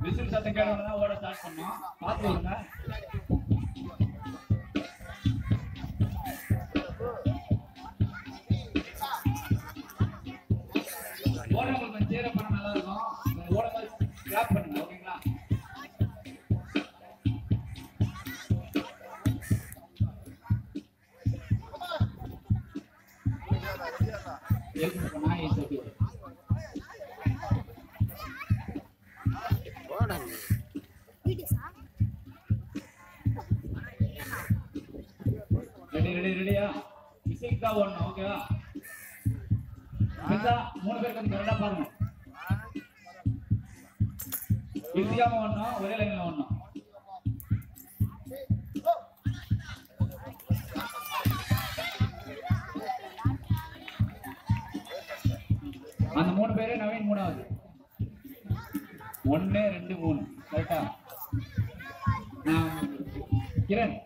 Whistle சத்தம் கேட்டவங்க ஓட ஸ்டார்ட் பண்ணோம். பார்த்து வருங்க. ஓடுறவங்களுக்கு கொஞ்சம் சேர பண்ண நல்லா இருக்கும். ஓடும்போது கிளாப் பண்ணுங்க. ஓகேங்களா? ரெடியா? மிஸ்டேக் தான் ஓடணும். ஓகேவா? மூணு பேர் கொஞ்சம் கரெக்டா பாருங்க. இந்தியாவும் ஓடணும், ஒரே லைன்ல ஓடணும். அந்த மூணு பேரு நவீன் மூணாவது. 1 2 3 கரெக்டா? கிரண்